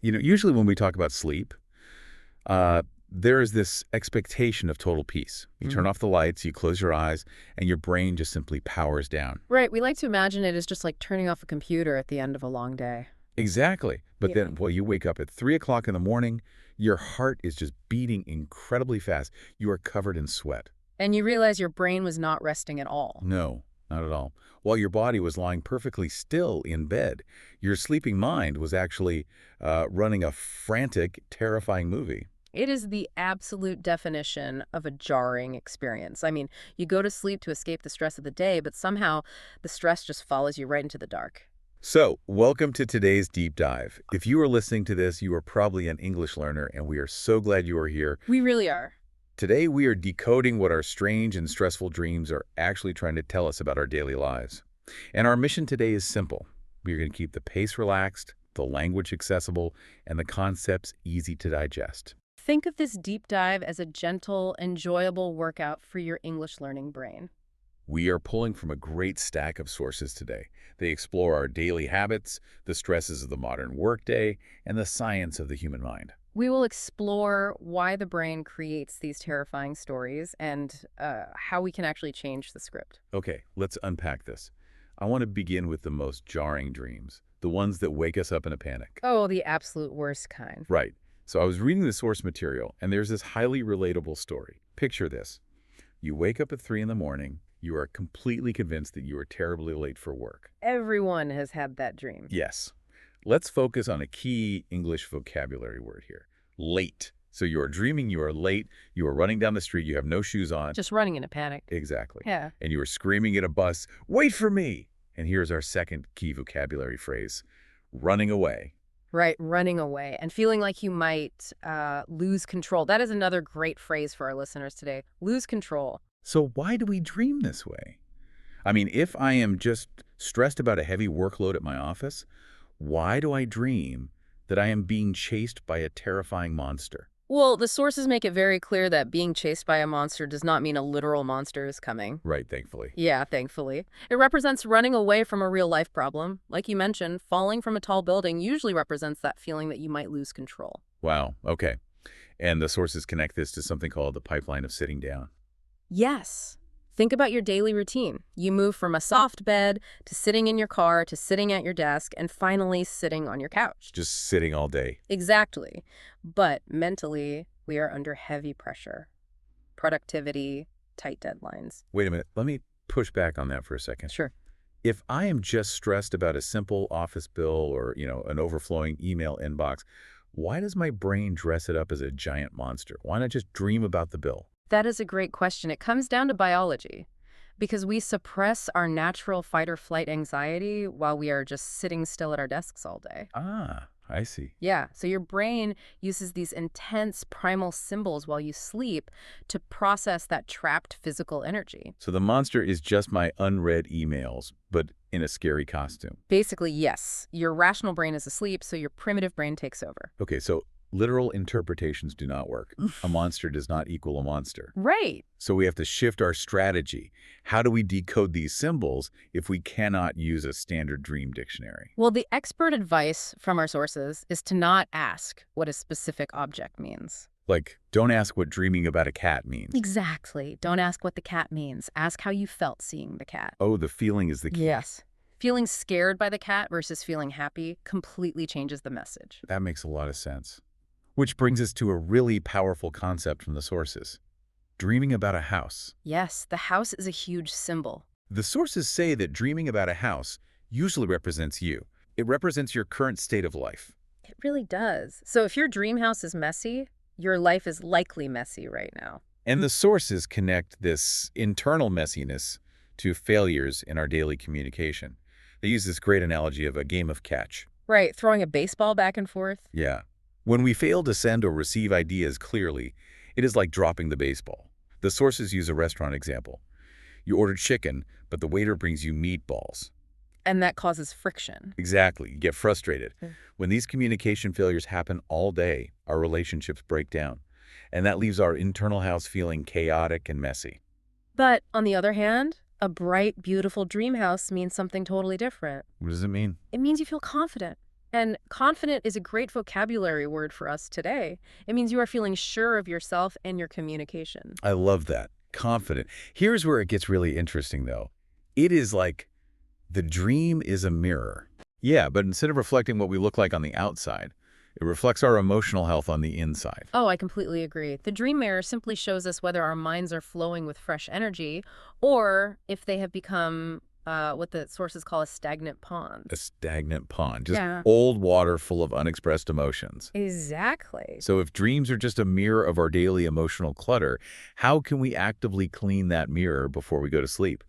Usually when we talk about sleep, there is this expectation of total peace. You turn off the lights, you close your eyes, and your brain just simply powers down. Right. We like to imagine it as just like turning off a computer at the end of a long day. Exactly. But Yeah. then, you wake up at 3 o'clock in the morning, your heart is just beating incredibly fast. You are covered in sweat. And you realize your brain was not resting at all. No, not at all. While your body was lying perfectly still in bed, your sleeping mind was actually running a frantic, terrifying movie. It is the absolute definition of a jarring experience. I mean, you go to sleep to escape the stress of the day, but somehow the stress just follows you right into the dark. So, welcome to today's deep dive. If you are listening to this, you are probably an English learner, and we are so glad you are here. We really are. Today, we are decoding what our strange and stressful dreams are actually trying to tell us about our daily lives. And our mission today is simple. We are going to keep the pace relaxed, the language accessible, and the concepts easy to digest. Think of this deep dive as a gentle, enjoyable workout for your English learning brain. We are pulling from a great stack of sources today. They explore our daily habits, the stresses of the modern workday, and the science of the human mind. We will explore why the brain creates these terrifying stories and how we can actually change the script. Okay, let's unpack this. I want to begin with the most jarring dreams, the ones that wake us up in a panic. Oh, the absolute worst kind. Right. So I was reading the source material, and there's this highly relatable story. Picture this. You wake up at 3 in the morning. You are completely convinced that you are terribly late for work. Everyone has had that dream. Yes. Let's focus on a key English vocabulary word here. Late. So you are dreaming you are late. You are running down the street. You have no shoes on. Just running in a panic. Exactly. Yeah. And you are screaming at a bus, "Wait for me!" And here's our second key vocabulary phrase, running away. Right, running away and feeling like you might lose control. That is another great phrase for our listeners today. Lose control. So why do we dream this way? I mean, if I am just stressed about a heavy workload at my office, why do I dream that I am being chased by a terrifying monster? Well, the sources make it very clear that being chased by a monster does not mean a literal monster is coming. Right, thankfully. Yeah, thankfully. It represents running away from a real-life problem. Like you mentioned, falling from a tall building usually represents that feeling that you might lose control. Wow, okay. And the sources connect this to something called the pipeline of sitting down. Yes. Think about your daily routine. You move from a soft bed to sitting in your car to sitting at your desk and finally sitting on your couch. Just sitting all day. Exactly. But mentally, we are under heavy pressure. Productivity, tight deadlines. Wait a minute, let me push back on that for a second. Sure. If I am just stressed about a simple office bill or, an overflowing email inbox, why does my brain dress it up as a giant monster? Why not just dream about the bill? That is a great question. It comes down to biology. Because we suppress our natural fight or flight anxiety while we are just sitting still at our desks all day. Ah, I see. Yeah, so your brain uses these intense primal symbols while you sleep to process that trapped physical energy. So the monster is just my unread emails, but in a scary costume. Basically, yes. Your rational brain is asleep, so your primitive brain takes over. Okay, so literal interpretations do not work. A monster does not equal a monster. Right. So we have to shift our strategy. How do we decode these symbols if we cannot use a standard dream dictionary? Well, the expert advice from our sources is to not ask what a specific object means. Like, don't ask what dreaming about a cat means. Exactly. Don't ask what the cat means. Ask how you felt seeing the cat. Oh, the feeling is the key. Yes. Feeling scared by the cat versus feeling happy completely changes the message. That makes a lot of sense. Which brings us to a really powerful concept from the sources. Dreaming about a house. Yes, the house is a huge symbol. The sources say that dreaming about a house usually represents you. It represents your current state of life. It really does. So if your dream house is messy, your life is likely messy right now. And the sources connect this internal messiness to failures in our daily communication. They use this great analogy of a game of catch. Right, throwing a baseball back and forth. Yeah. When we fail to send or receive ideas clearly, it is like dropping the baseball. The sources use a restaurant example. You order chicken, but the waiter brings you meatballs. And that causes friction. Exactly. You get frustrated. When these communication failures happen all day, our relationships break down. And that leaves our internal house feeling chaotic and messy. But on the other hand, a bright, beautiful dream house means something totally different. What does it mean? It means you feel confident And confident is a great vocabulary word for us today. It means you are feeling sure of yourself and your communication. I love that. Confident. Here's where it gets really interesting, though. It is like the dream is a mirror. Yeah, but instead of reflecting what we look like on the outside, it reflects our emotional health on the inside. Oh, I completely agree. The dream mirror simply shows us whether our minds are flowing with fresh energy or if they have become what the sources call a stagnant pond. A stagnant pond, just Yeah. old water full of unexpressed emotions. Exactly. So if dreams are just a mirror of our daily emotional clutter, how can we actively clean that mirror before we go to sleep?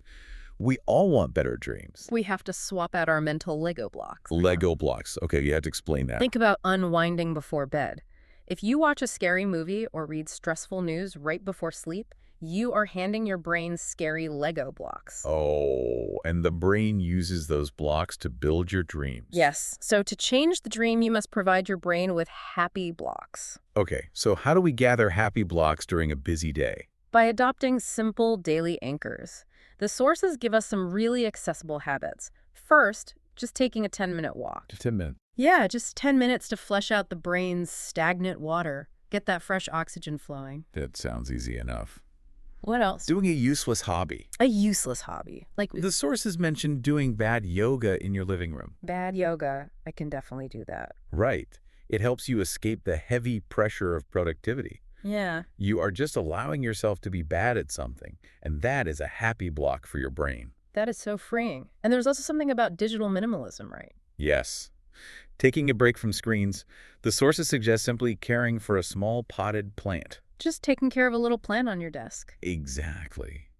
We all want better dreams. We have to swap out our mental Lego blocks. Lego blocks. Okay, you have to explain that. Think about unwinding before bed. If you watch a scary movie or read stressful news right before sleep, you are handing your brain scary Lego blocks. Oh, and the brain uses those blocks to build your dreams. Yes. So to change the dream, you must provide your brain with happy blocks. Okay, so how do we gather happy blocks during a busy day? By adopting simple daily anchors. The sources give us some really accessible habits. First, just taking a 10-minute walk. Just 10 minutes. Yeah, just 10 minutes to flush out the brain's stagnant water. Get that fresh oxygen flowing. That sounds easy enough. What else? Doing a useless hobby. A useless hobby. Like The sources mentioned doing bad yoga in your living room. bad yoga. I can definitely do that. Right. It helps you escape the heavy pressure of productivity. Yeah. You are just allowing yourself to be bad at something, and that is a happy block for your brain. That is so freeing. And there's also something about digital minimalism, right? Yes. Taking a break from screens, the sources suggest simply caring for a small potted plant. Just taking care of a little plant on your desk. Exactly.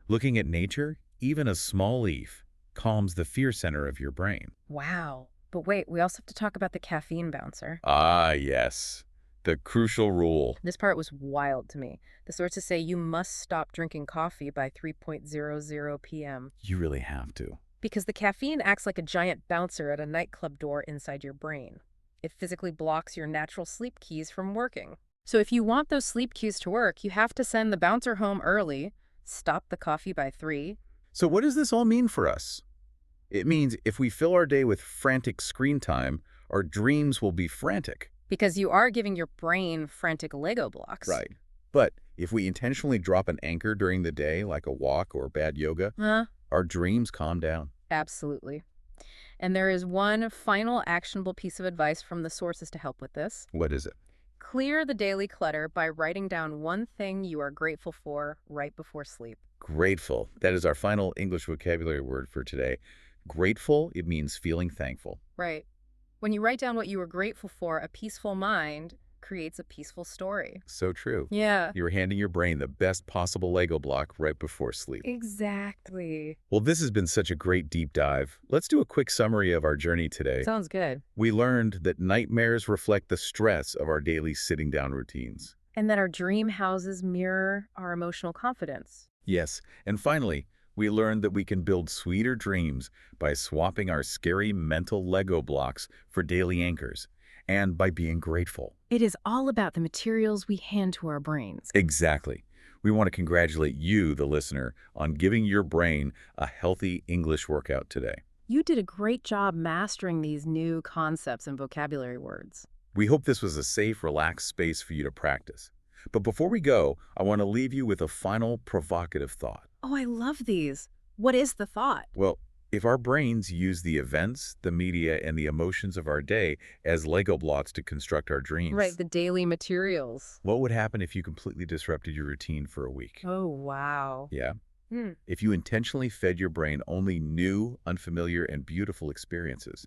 Looking at nature, even a small leaf, calms the fear center of your brain. Wow. But wait, we also have to talk about the caffeine bouncer. Ah, yes. The crucial rule. This part was wild to me. The sources say you must stop drinking coffee by 3:00 p.m. You really have to. because the caffeine acts like a giant bouncer at a nightclub door inside your brain. It physically blocks your natural sleep keys from working. So if you want those sleep cues to work, you have to send the bouncer home early, stop the coffee by 3. So what does this all mean for us? It means if we fill our day with frantic screen time, our dreams will be frantic. Because you are giving your brain frantic Lego blocks. Right. But if we intentionally drop an anchor during the day, like a walk or bad yoga, our dreams calm down. Absolutely. And there is one final actionable piece of advice from the sources to help with this. What is it? Clear the daily clutter by writing down one thing you are grateful for right before sleep. Grateful. That is our final English vocabulary word for today. Grateful, it means feeling thankful. Right. When you write down what you are grateful for, a peaceful mind creates a peaceful story. So true. Yeah. You're handing your brain the best possible Lego block right before sleep. Exactly. Well, this has been such a great deep dive. Let's do a quick summary of our journey today. Sounds good. We learned that nightmares reflect the stress of our daily sitting down routines. And that our dream houses mirror our emotional confidence. Yes, and finally, we learned that we can build sweeter dreams by swapping our scary mental Lego blocks for daily anchors, and by being grateful. It is all about the materials we hand to our brains. Exactly. We want to congratulate you, the listener, on giving your brain a healthy English workout today. You did a great job mastering these new concepts and vocabulary words. We hope this was a safe, relaxed space for you to practice. But before we go, I want to leave you with a final provocative thought. Oh, I love these. What is the thought? Well, if our brains use the events, the media, and the emotions of our day as Lego blocks to construct our dreams, Right, the daily materials. what would happen if you completely disrupted your routine for a week? Oh, wow. Yeah? Hmm. If you intentionally fed your brain only new, unfamiliar, and beautiful experiences,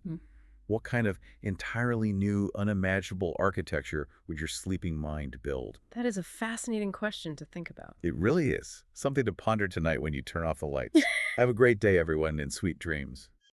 what kind of entirely new, unimaginable architecture would your sleeping mind build? That is a fascinating question to think about. It really is. Something to ponder tonight when you turn off the lights. Have a great day, everyone, and sweet dreams.